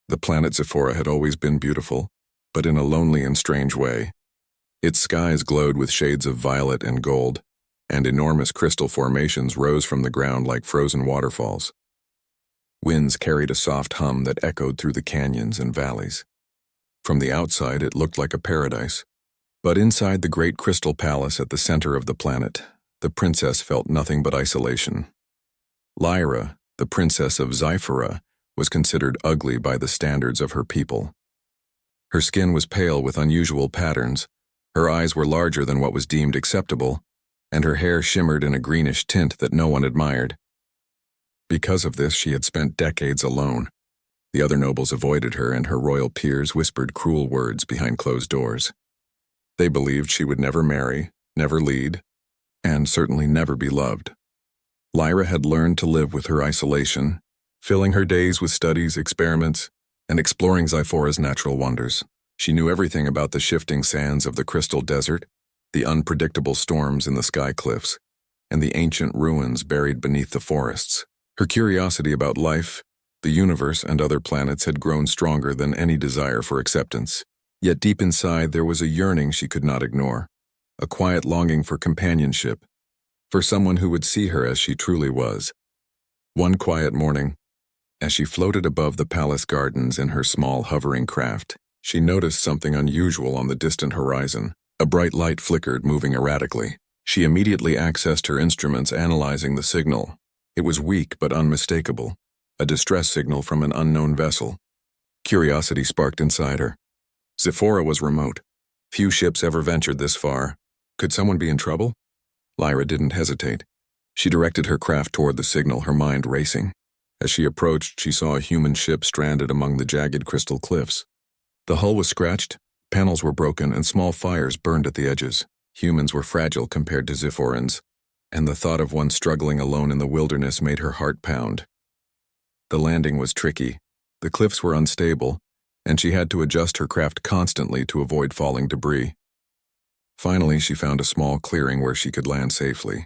The planet Zephora had always been beautiful, but in a lonely and strange way. Its skies glowed with shades of violet and gold, and enormous crystal formations rose from the ground like frozen waterfalls. Winds carried a soft hum that echoed through the canyons and valleys. From the outside, it looked like a paradise. But inside the great crystal palace at the center of the planet, the princess felt nothing but isolation. Lyra, the princess of Zephora, was considered ugly by the standards of her people. Her skin was pale with unusual patterns, her eyes were larger than what was deemed acceptable, and her hair shimmered in a greenish tint that no one admired. Because of this, she had spent decades alone. The other nobles avoided her, and her royal peers whispered cruel words behind closed doors. They believed she would never marry, never lead, and certainly never be loved. Lyra had learned to live with her isolation, filling her days with studies, experiments, and exploring Zephora's natural wonders. She knew everything about the shifting sands of the crystal desert, the unpredictable storms in the sky cliffs, and the ancient ruins buried beneath the forests. Her curiosity about life, the universe, and other planets had grown stronger than any desire for acceptance. Yet deep inside there was a yearning she could not ignore, a quiet longing for companionship, for someone who would see her as she truly was. One quiet morning, as she floated above the palace gardens in her small hovering craft, she noticed something unusual on the distant horizon. A bright light flickered, moving erratically. She immediately accessed her instruments, analyzing the signal. It was weak but unmistakable, a distress signal from an unknown vessel. Curiosity sparked inside her. Zephora was remote. Few ships ever ventured this far. Could someone be in trouble? Lyra didn't hesitate. She directed her craft toward the signal, her mind racing. As she approached, she saw a human ship stranded among the jagged crystal cliffs. The hull was scratched, panels were broken, and small fires burned at the edges. Humans were fragile compared to Zephorans, and the thought of one struggling alone in the wilderness made her heart pound. The landing was tricky. The cliffs were unstable, and she had to adjust her craft constantly to avoid falling debris. Finally, she found a small clearing where she could land safely.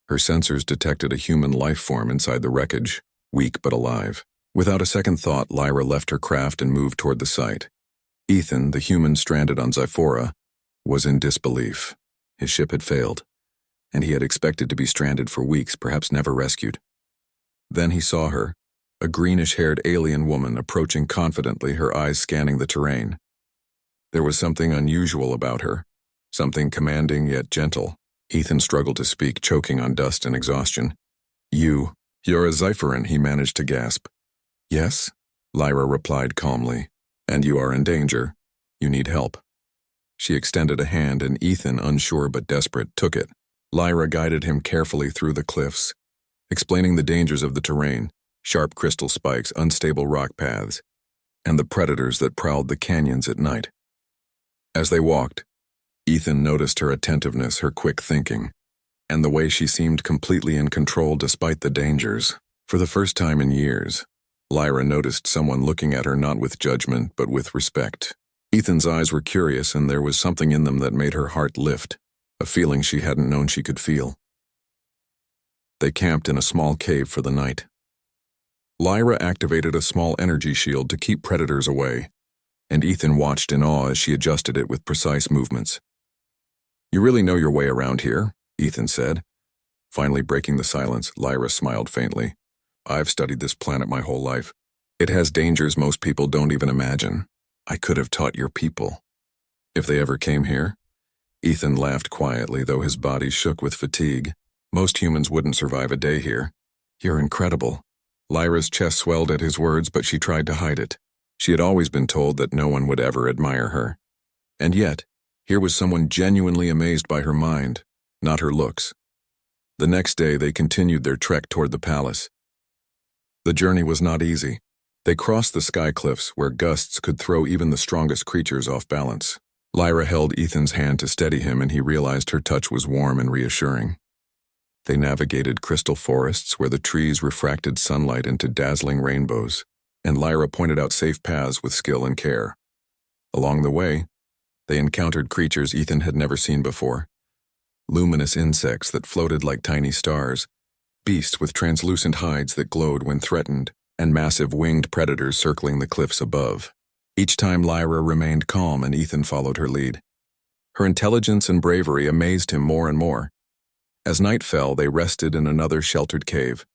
Her sensors detected a human life form inside the wreckage, weak but alive. Without a second thought, Lyra left her craft and moved toward the site. Ethan, the human stranded on Zephora, was in disbelief. His ship had failed, and he had expected to be stranded for weeks, perhaps never rescued. Then he saw her, a greenish-haired alien woman approaching confidently, her eyes scanning the terrain. There was something unusual about her, something commanding yet gentle. Ethan struggled to speak, choking on dust and exhaustion. You're a Zephoran," he managed to gasp. "Yes," Lyra replied calmly. "And you are in danger. You need help." She extended a hand, and Ethan, unsure but desperate, took it. Lyra guided him carefully through the cliffs, explaining the dangers of the terrain, sharp crystal spikes, unstable rock paths, and the predators that prowled the canyons at night. As they walked, Ethan noticed her attentiveness, her quick thinking, and the way she seemed completely in control despite the dangers. For the first time in years, Lyra noticed someone looking at her not with judgment but with respect. Ethan's eyes were curious, and there was something in them that made her heart lift, a feeling she hadn't known she could feel. They camped in a small cave for the night. Lyra activated a small energy shield to keep predators away, and Ethan watched in awe as she adjusted it with precise movements. "You really know your way around here," Ethan said. Finally breaking the silence, Lyra smiled faintly. "I've studied this planet my whole life. It has dangers most people don't even imagine. I could have taught your people. If they ever came here?" Ethan laughed quietly, though his body shook with fatigue. "Most humans wouldn't survive a day here." "You're incredible." Lyra's chest swelled at his words, but she tried to hide it. She had always been told that no one would ever admire her. And yet, here was someone genuinely amazed by her mind, not her looks. The next day, they continued their trek toward the palace. The journey was not easy. They crossed the sky cliffs, where gusts could throw even the strongest creatures off balance. Lyra held Ethan's hand to steady him, and he realized her touch was warm and reassuring. They navigated crystal forests where the trees refracted sunlight into dazzling rainbows, and Lyra pointed out safe paths with skill and care. Along the way, they encountered creatures Ethan had never seen before. Luminous insects that floated like tiny stars, beasts with translucent hides that glowed when threatened, and massive winged predators circling the cliffs above. Each time Lyra remained calm and Ethan followed her lead. Her intelligence and bravery amazed him more and more. As night fell, they rested in another sheltered cave.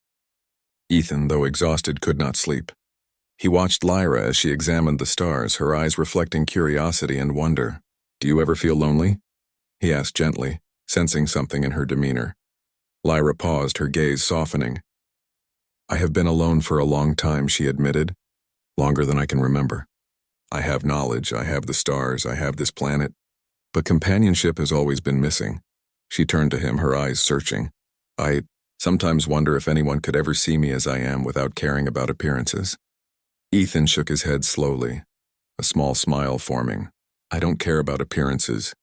Ethan, though exhausted, could not sleep. He watched Lyra as she examined the stars, her eyes reflecting curiosity and wonder. "Do you ever feel lonely?" he asked gently, sensing something in her demeanor. Lyra paused, her gaze softening. "I have been alone for a long time," she admitted. "Longer than I can remember. I have knowledge, I have the stars, I have this planet. But companionship has always been missing." She turned to him, her eyes searching. "I sometimes wonder if anyone could ever see me as I am without caring about appearances." Ethan shook his head slowly, a small smile forming. "I don't care about appearances.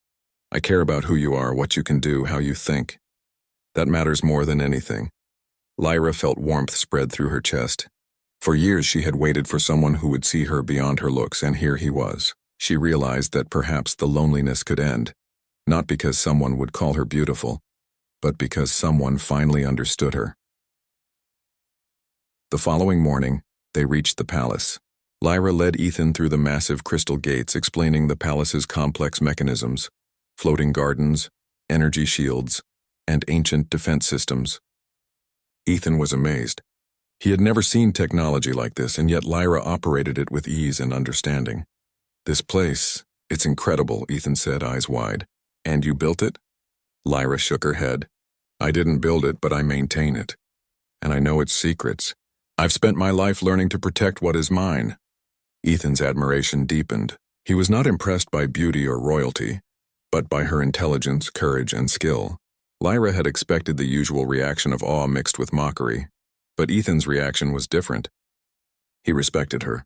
I care about who you are, what you can do, how you think. That matters more than anything." Lyra felt warmth spread through her chest. For years she had waited for someone who would see her beyond her looks, and here he was. She realized that perhaps the loneliness could end, not because someone would call her beautiful, but because someone finally understood her. The following morning, they reached the palace. Lyra led Ethan through the massive crystal gates, explaining the palace's complex mechanisms, floating gardens, energy shields, and ancient defense systems. Ethan was amazed. He had never seen technology like this, and yet Lyra operated it with ease and understanding. "This place, it's incredible," Ethan said, eyes wide. "And you built it?" Lyra shook her head. "I didn't build it, but I maintain it. And I know its secrets. I've spent my life learning to protect what is mine." Ethan's admiration deepened. He was not impressed by beauty or royalty, but by her intelligence, courage, and skill. Lyra had expected the usual reaction of awe mixed with mockery, but Ethan's reaction was different. He respected her.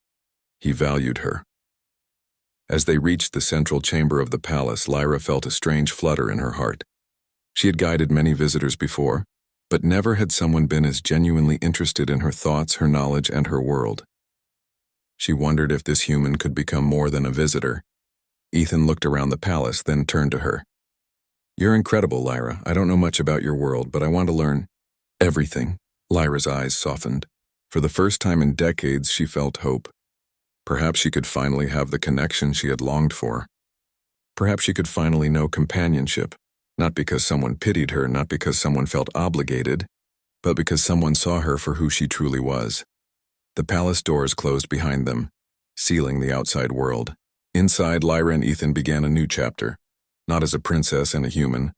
He valued her. As they reached the central chamber of the palace, Lyra felt a strange flutter in her heart. She had guided many visitors before, but never had someone been as genuinely interested in her thoughts, her knowledge, and her world. She wondered if this human could become more than a visitor. Ethan looked around the palace, then turned to her. "You're incredible, Lyra. I don't know much about your world, but I want to learn everything." Lyra's eyes softened. For the first time in decades, she felt hope. Perhaps she could finally have the connection she had longed for. Perhaps she could finally know companionship, not because someone pitied her, not because someone felt obligated, but because someone saw her for who she truly was. The palace doors closed behind them, sealing the outside world. Inside, Lyra and Ethan began a new chapter, not as a princess and a human,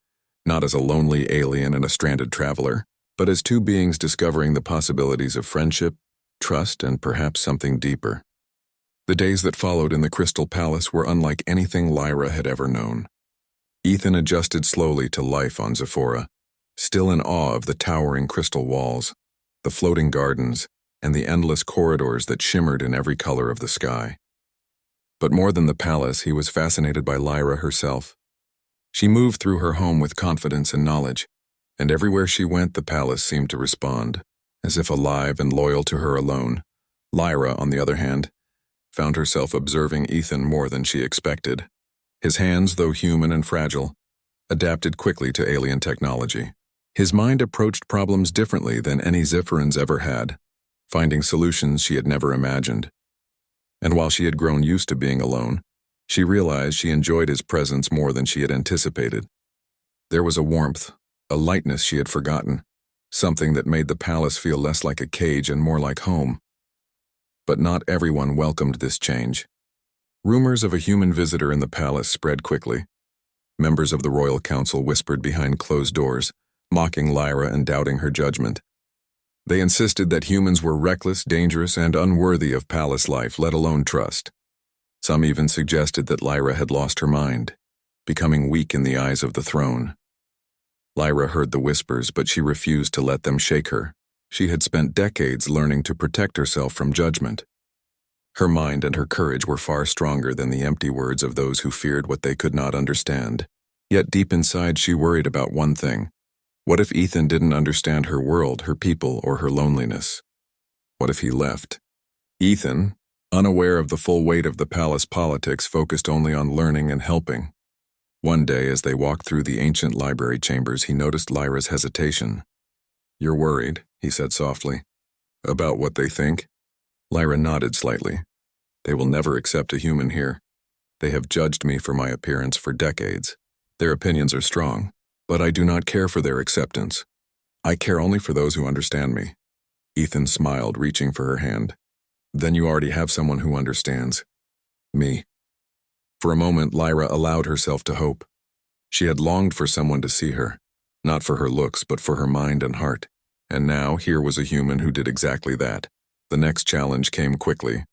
not as a lonely alien and a stranded traveler, but as two beings discovering the possibilities of friendship, trust, and perhaps something deeper. The days that followed in the Crystal Palace were unlike anything Lyra had ever known. Ethan adjusted slowly to life on Zephora, still in awe of the towering crystal walls, the floating gardens, and the endless corridors that shimmered in every color of the sky. But more than the palace, he was fascinated by Lyra herself. She moved through her home with confidence and knowledge, and everywhere she went the palace seemed to respond, as if alive and loyal to her alone. Lyra, on the other hand, found herself observing Ethan more than she expected. His hands, though human and fragile, adapted quickly to alien technology. His mind approached problems differently than any Zephyrin's ever had, finding solutions she had never imagined. And while she had grown used to being alone, she realized she enjoyed his presence more than she had anticipated. There was a warmth, a lightness she had forgotten, something that made the palace feel less like a cage and more like home. But not everyone welcomed this change. Rumors of a human visitor in the palace spread quickly. Members of the royal council whispered behind closed doors, mocking Lyra and doubting her judgment. They insisted that humans were reckless, dangerous, and unworthy of palace life, let alone trust. Some even suggested that Lyra had lost her mind, becoming weak in the eyes of the throne. Lyra heard the whispers, but she refused to let them shake her. She had spent decades learning to protect herself from judgment. Her mind and her courage were far stronger than the empty words of those who feared what they could not understand. Yet deep inside she worried about one thing. What if Ethan didn't understand her world, her people, or her loneliness? What if he left? Ethan, unaware of the full weight of the palace politics, focused only on learning and helping. One day, as they walked through the ancient library chambers, he noticed Lyra's hesitation. "You're worried," he said softly. "About what they think?" Lyra nodded slightly. They will never accept a human here. They have judged me for my appearance for decades. Their opinions are strong, but I do not care for their acceptance. I care only for those who understand me. Ethan smiled, reaching for her hand. Then you already have someone who understands. Me. For a moment, Lyra allowed herself to hope. She had longed for someone to see her, not for her looks, but for her mind and heart. And now, here was a human who did exactly that. The next challenge came quickly.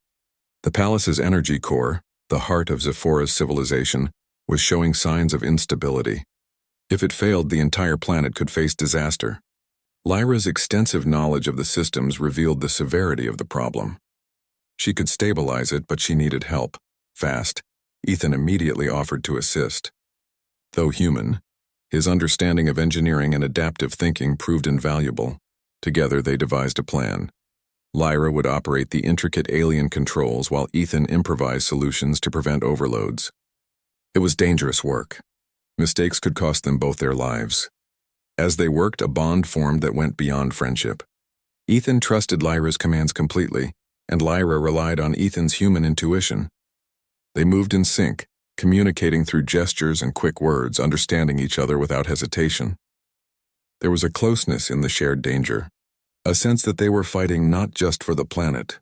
The palace's energy core, the heart of Zephora's civilization, was showing signs of instability. If it failed, the entire planet could face disaster. Lyra's extensive knowledge of the systems revealed the severity of the problem. She could stabilize it, but she needed help. Fast. Ethan immediately offered to assist. Though human, his understanding of engineering and adaptive thinking proved invaluable. Together they devised a plan. Lyra would operate the intricate alien controls while Ethan improvised solutions to prevent overloads. It was dangerous work. Mistakes could cost them both their lives. As they worked, a bond formed that went beyond friendship. Ethan trusted Lyra's commands completely, and Lyra relied on Ethan's human intuition. They moved in sync, communicating through gestures and quick words, understanding each other without hesitation. There was a closeness in the shared danger, a sense that they were fighting not just for the planet,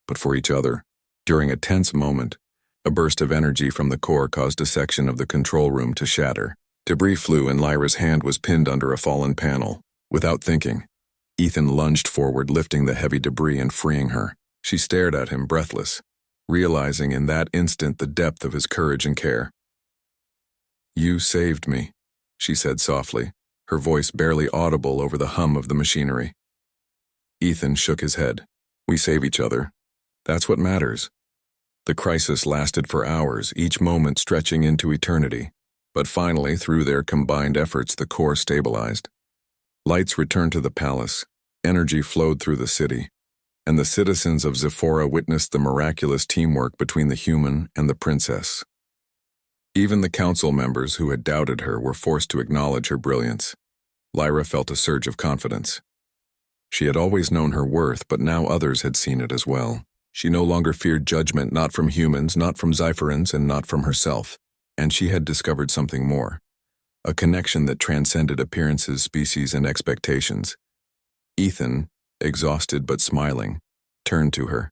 but for each other. During a tense moment, a burst of energy from the core caused a section of the control room to shatter. Debris flew and Lyra's hand was pinned under a fallen panel. Without thinking, Ethan lunged forward, lifting the heavy debris and freeing her. She stared at him, breathless, realizing in that instant the depth of his courage and care. "You saved me," she said softly, her voice barely audible over the hum of the machinery. Ethan shook his head. "We save each other. That's what matters." The crisis lasted for hours, each moment stretching into eternity. But finally, through their combined efforts, the core stabilized. Lights returned to the palace, energy flowed through the city, and the citizens of Zephora witnessed the miraculous teamwork between the human and the princess. Even the council members who had doubted her were forced to acknowledge her brilliance. Lyra felt a surge of confidence. She had always known her worth, but now others had seen it as well. She no longer feared judgment, not from humans, not from Zypherans, and not from herself. And she had discovered something more, a connection that transcended appearances, species, and expectations. Ethan, exhausted but smiling, turned to her.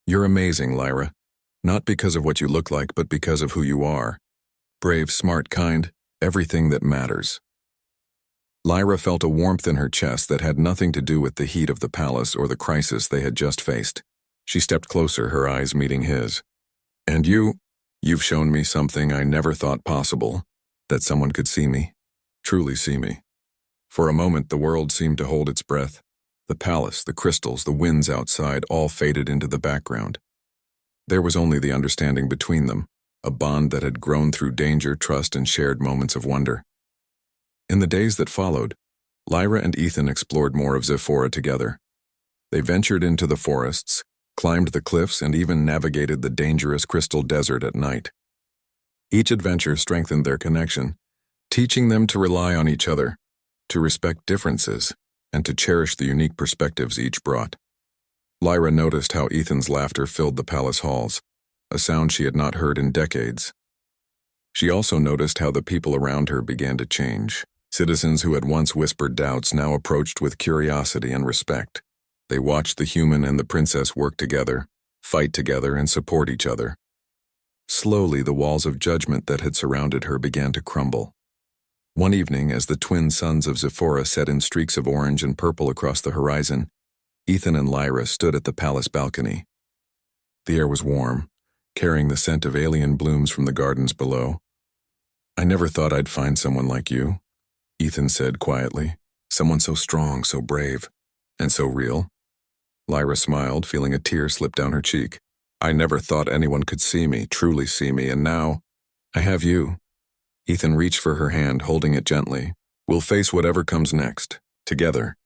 "You're amazing, Lyra. Not because of what you look like, but because of who you are. Brave, smart, kind, everything that matters." Lyra felt a warmth in her chest that had nothing to do with the heat of the palace or the crisis they had just faced. She stepped closer, her eyes meeting his. "And you've shown me something I never thought possible, that someone could see me, truly see me." For a moment, the world seemed to hold its breath. The palace, the crystals, the winds outside all faded into the background. There was only the understanding between them, a bond that had grown through danger, trust, and shared moments of wonder. In the days that followed, Lyra and Ethan explored more of Zephora together. They ventured into the forests, climbed the cliffs, and even navigated the dangerous crystal desert at night. Each adventure strengthened their connection, teaching them to rely on each other, to respect differences, and to cherish the unique perspectives each brought. Lyra noticed how Ethan's laughter filled the palace halls, a sound she had not heard in decades. She also noticed how the people around her began to change. Citizens who had once whispered doubts now approached with curiosity and respect. They watched the human and the princess work together, fight together, and support each other. Slowly, the walls of judgment that had surrounded her began to crumble. One evening, as the twin suns of Zephora set in streaks of orange and purple across the horizon, Ethan and Lyra stood at the palace balcony. The air was warm, carrying the scent of alien blooms from the gardens below. "I never thought I'd find someone like you," Ethan said quietly. "Someone so strong, so brave, and so real." Lyra smiled, feeling a tear slip down her cheek. "I never thought anyone could see me, truly see me, and now I have you." Ethan reached for her hand, holding it gently. "We'll face whatever comes next, together."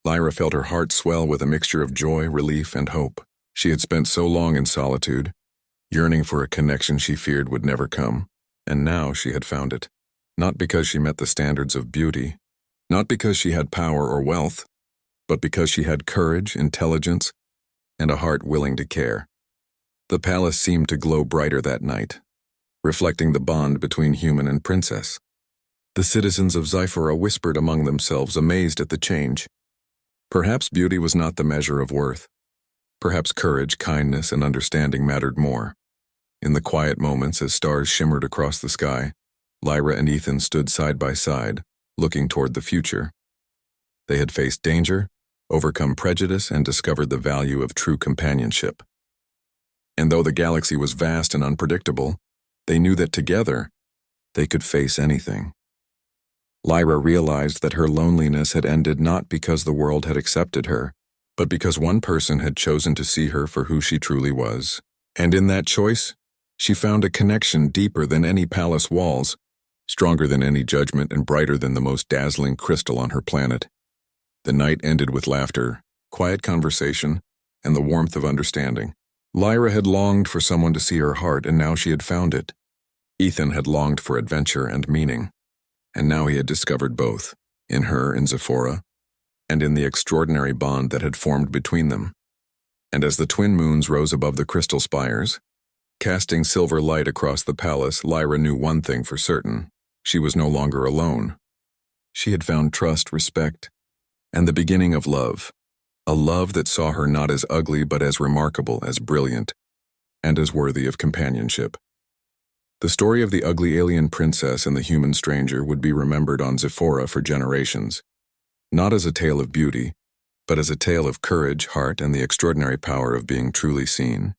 Lyra felt her heart swell with a mixture of joy, relief, and hope. She had spent so long in solitude, yearning for a connection she feared would never come, and now she had found it. Not because she met the standards of beauty, not because she had power or wealth, but because she had courage, intelligence, and a heart willing to care. The palace seemed to glow brighter that night, reflecting the bond between human and princess. The citizens of Zyphora whispered among themselves, amazed at the change. Perhaps beauty was not the measure of worth. Perhaps courage, kindness, and understanding mattered more. In the quiet moments as stars shimmered across the sky, Lyra and Ethan stood side by side, looking toward the future. They had faced danger, overcome prejudice, and discovered the value of true companionship. And though the galaxy was vast and unpredictable, they knew that together, they could face anything. Lyra realized that her loneliness had ended not because the world had accepted her, but because one person had chosen to see her for who she truly was. And in that choice, she found a connection deeper than any palace walls, stronger than any judgment, and brighter than the most dazzling crystal on her planet. The night ended with laughter, quiet conversation, and the warmth of understanding. Lyra had longed for someone to see her heart, and now she had found it. Ethan had longed for adventure and meaning, and now he had discovered both, in her, in Zyphora, and in the extraordinary bond that had formed between them. And as the twin moons rose above the crystal spires, casting silver light across the palace, Lyra knew one thing for certain: she was no longer alone. She had found trust, respect, and the beginning of love, a love that saw her not as ugly but as remarkable, as brilliant, and as worthy of companionship. The story of the ugly alien princess and the human stranger would be remembered on Zyphora for generations, not as a tale of beauty, but as a tale of courage, heart, and the extraordinary power of being truly seen.